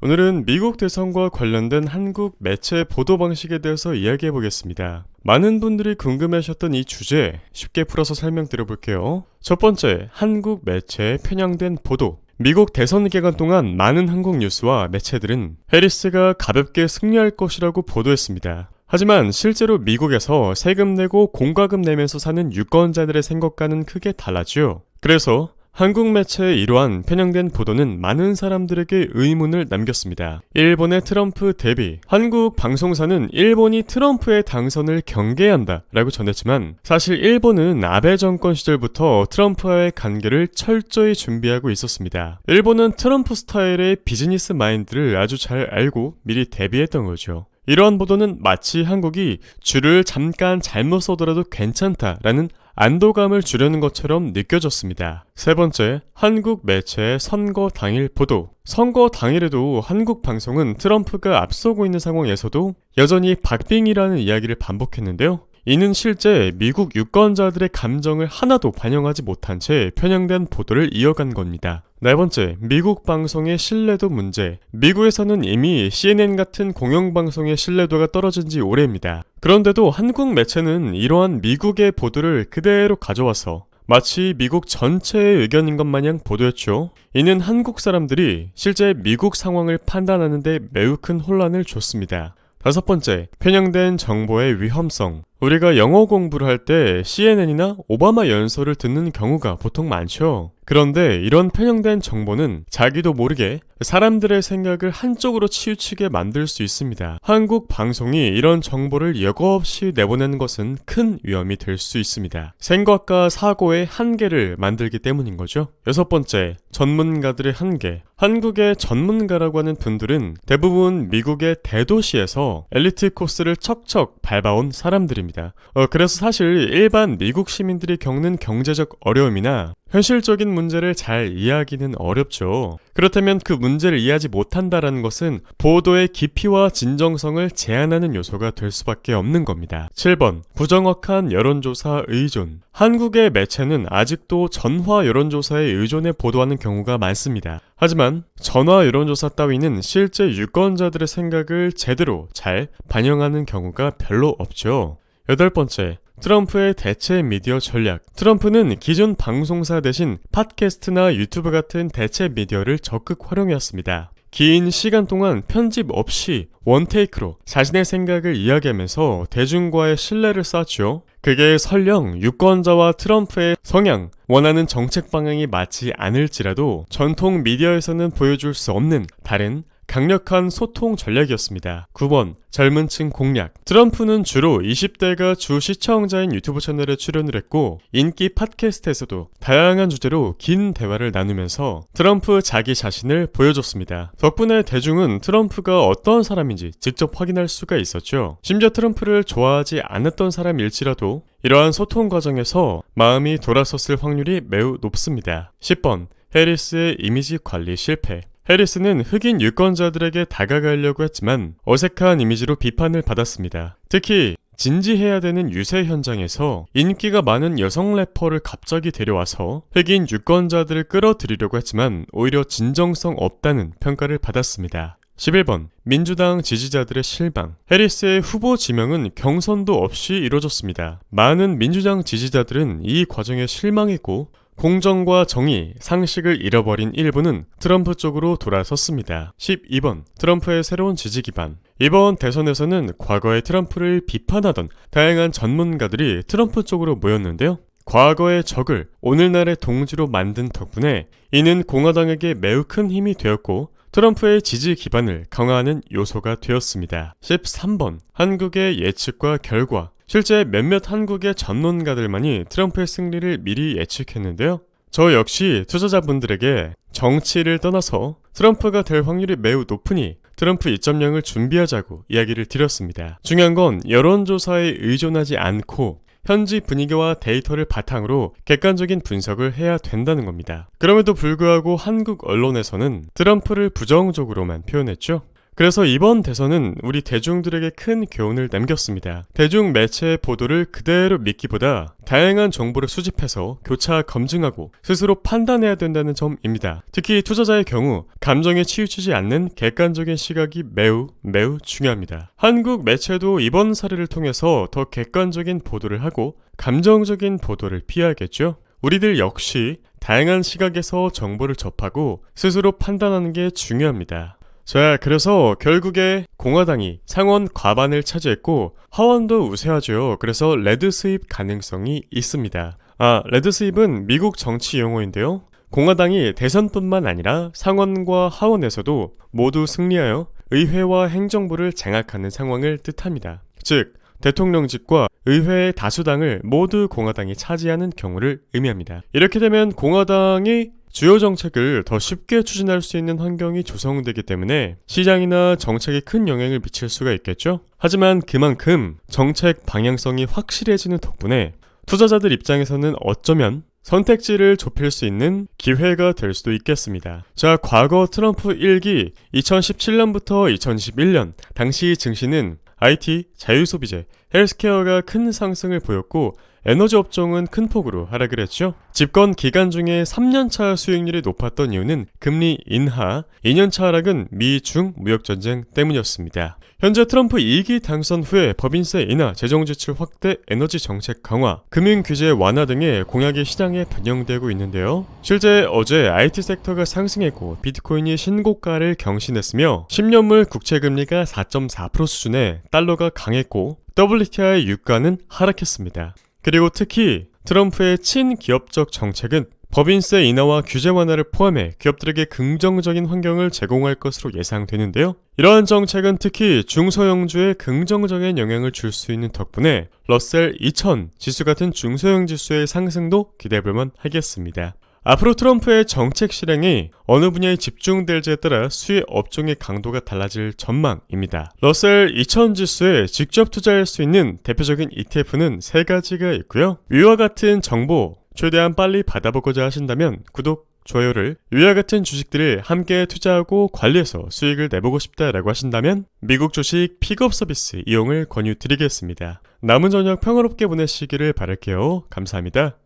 오늘은 미국 대선과 관련된 한국 매체 보도 방식에 대해서 이야기해 보겠습니다. 많은 분들이 궁금해하셨던 이 주제 쉽게 풀어서 설명드려볼게요. 첫 번째, 한국 매체에 편향된 보도. 미국 대선 기간 동안 많은 한국 뉴스와 매체들은 해리스가 가볍게 승리할 것이라고 보도했습니다. 하지만 실제로 미국에서 세금 내고 공과금 내면서 사는 유권자들의 생각과는 크게 달라지요. 그래서 한국 매체의 이러한 편향된 보도는 많은 사람들에게 의문을 남겼습니다. 일본의 트럼프 대비, 한국 방송사는 일본이 트럼프의 당선을 경계한다 라고 전했지만 사실 일본은 아베 정권 시절부터 트럼프와의 관계를 철저히 준비하고 있었습니다. 일본은 트럼프 스타일의 비즈니스 마인드를 아주 잘 알고 미리 대비했던 거죠. 이러한 보도는 마치 한국이 줄을 잠깐 잘못 서더라도 괜찮다라는 안도감을 주려는 것처럼 느껴졌습니다. 세 번째, 한국 매체의 선거 당일 보도. 선거 당일에도 한국 방송은 트럼프가 앞서고 있는 상황에서도 여전히 박빙이라는 이야기를 반복했는데요. 이는 실제 미국 유권자들의 감정을 하나도 반영하지 못한 채 편향된 보도를 이어간 겁니다. 네 번째, 미국 방송의 신뢰도 문제. 미국에서는 이미 CNN 같은 공영방송의 신뢰도가 떨어진 지 오래입니다. 그런데도 한국 매체는 이러한 미국의 보도를 그대로 가져와서 마치 미국 전체의 의견인 것 마냥 보도했죠. 이는 한국 사람들이 실제 미국 상황을 판단하는데 매우 큰 혼란을 줬습니다. 다섯 번째, 편향된 정보의 위험성. 우리가 영어 공부를 할 때 CNN이나 오바마 연설을 듣는 경우가 보통 많죠. 그런데 이런 편향된 정보는 자기도 모르게 사람들의 생각을 한쪽으로 치우치게 만들 수 있습니다. 한국 방송이 이런 정보를 여과 없이 내보내는 것은 큰 위험이 될 수 있습니다. 생각과 사고의 한계를 만들기 때문인 거죠. 여섯 번째, 전문가들의 한계. 한국의 전문가라고 하는 분들은 대부분 미국의 대도시에서 엘리트 코스를 척척 밟아온 사람들입니다. 그래서 사실 일반 미국 시민들이 겪는 경제적 어려움이나 현실적인 문제를 잘 이해하기는 어렵죠. 그렇다면 그 문제를 이해하지 못한다라는 것은 보도의 깊이와 진정성을 제한하는 요소가 될 수밖에 없는 겁니다. 7번, 부정확한 여론조사 의존. 한국의 매체는 아직도 전화 여론조사에 의존해 보도하는 경우가 많습니다. 하지만 전화 여론조사 따위는 실제 유권자들의 생각을 제대로 잘 반영하는 경우가 별로 없죠. 여덟 번째, 트럼프의 대체 미디어 전략. 트럼프는 기존 방송사 대신 팟캐스트나 유튜브 같은 대체 미디어를 적극 활용해왔습니다. 긴 시간 동안 편집 없이 원테이크로 자신의 생각을 이야기하면서 대중과의 신뢰를 쌓았죠. 그게 설령 유권자와 트럼프의 성향, 원하는 정책 방향이 맞지 않을지라도 전통 미디어에서는 보여줄 수 없는 다른 강력한 소통 전략이었습니다. 9번, 젊은 층 공략. 트럼프는 주로 20대가 주 시청자인 유튜브 채널에 출연을 했고 인기 팟캐스트에서도 다양한 주제로 긴 대화를 나누면서 트럼프 자기 자신을 보여줬습니다. 덕분에 대중은 트럼프가 어떤 사람인지 직접 확인할 수가 있었죠. 심지어 트럼프를 좋아하지 않았던 사람일지라도 이러한 소통 과정에서 마음이 돌아섰을 확률이 매우 높습니다. 10번, 해리스의 이미지 관리 실패. 해리스는 흑인 유권자들에게 다가가려고 했지만 어색한 이미지로 비판을 받았습니다. 특히 진지해야 되는 유세 현장에서 인기가 많은 여성 래퍼를 갑자기 데려와서 흑인 유권자들을 끌어들이려고 했지만 오히려 진정성 없다는 평가를 받았습니다. 11번, 민주당 지지자들의 실망. 해리스의 후보 지명은 경선도 없이 이뤄졌습니다. 많은 민주당 지지자들은 이 과정에 실망했고 공정과 정의, 상식을 잃어버린 일부는 트럼프 쪽으로 돌아섰습니다. 12번, 트럼프의 새로운 지지 기반. 이번 대선에서는 과거의 트럼프를 비판하던 다양한 전문가들이 트럼프 쪽으로 모였는데요. 과거의 적을 오늘날의 동지로 만든 덕분에 이는 공화당에게 매우 큰 힘이 되었고 트럼프의 지지 기반을 강화하는 요소가 되었습니다. 13번, 한국의 예측과 결과. 실제 몇몇 한국의 전문가들만이 트럼프의 승리를 미리 예측했는데요. 저 역시 투자자분들에게 정치를 떠나서 트럼프가 될 확률이 매우 높으니 트럼프 2.0을 준비하자고 이야기를 드렸습니다. 중요한 건 여론조사에 의존하지 않고 현지 분위기와 데이터를 바탕으로 객관적인 분석을 해야 된다는 겁니다. 그럼에도 불구하고 한국 언론에서는 트럼프를 부정적으로만 표현했죠. 그래서 이번 대선은 우리 대중들에게 큰 교훈을 남겼습니다. 대중 매체의 보도를 그대로 믿기보다 다양한 정보를 수집해서 교차 검증하고 스스로 판단해야 된다는 점입니다. 특히 투자자의 경우 감정에 치우치지 않는 객관적인 시각이 매우 중요합니다. 한국 매체도 이번 사례를 통해서 더 객관적인 보도를 하고 감정적인 보도를 피해야겠죠. 우리들 역시 다양한 시각에서 정보를 접하고 스스로 판단하는 게 중요합니다. 자, 그래서 결국에 공화당이 상원 과반을 차지했고 하원도 우세하죠. 그래서 레드 스윕 가능성이 있습니다. 레드 스윕은 미국 정치 용어인데요. 공화당이 대선뿐만 아니라 상원과 하원에서도 모두 승리하여 의회와 행정부를 장악하는 상황을 뜻합니다. 즉, 대통령직과 의회의 다수당을 모두 공화당이 차지하는 경우를 의미합니다. 이렇게 되면 공화당이 주요 정책을 더 쉽게 추진할 수 있는 환경이 조성되기 때문에 시장이나 정책에 큰 영향을 미칠 수가 있겠죠. 하지만 그만큼 정책 방향성이 확실해지는 덕분에 투자자들 입장에서는 어쩌면 선택지를 좁힐 수 있는 기회가 될 수도 있겠습니다. 자, 과거 트럼프 1기 2017년부터 2021년 당시 증시는 IT, 자유소비재, 헬스케어가 큰 상승을 보였고 에너지 업종은 큰 폭으로 하락을 했죠. 집권 기간 중에 3년차 수익률이 높았던 이유는 금리 인하, 2년차 하락은 미-중 무역전쟁 때문이었습니다. 현재 트럼프 2기 당선 후에 법인세 인하, 재정지출 확대, 에너지 정책 강화, 금융규제 완화 등의 공약이 시장에 반영되고 있는데요. 실제 어제 IT 섹터가 상승했고 비트코인이 신고가를 경신했으며 10년물 국채금리가 4.4% 수준에 달러가 강했고 WTI 유가는 하락했습니다. 그리고 특히 트럼프의 친기업적 정책은 법인세 인하와 규제 완화를 포함해 기업들에게 긍정적인 환경을 제공할 것으로 예상되는데요. 이러한 정책은 특히 중소형주에 긍정적인 영향을 줄 수 있는 덕분에 러셀 2000 지수 같은 중소형 지수의 상승도 기대해볼만 하겠습니다. 앞으로 트럼프의 정책 실행이 어느 분야에 집중될지에 따라 수혜 업종의 강도가 달라질 전망입니다. 러셀 2000 지수에 직접 투자할 수 있는 대표적인 ETF는 3가지가 있고요. 위와 같은 정보 최대한 빨리 받아보고자 하신다면 구독, 좋아요를, 위와 같은 주식들을 함께 투자하고 관리해서 수익을 내보고 싶다라고 하신다면 미국 주식 픽업 서비스 이용을 권유드리겠습니다. 남은 저녁 평화롭게 보내시기를 바랄게요. 감사합니다.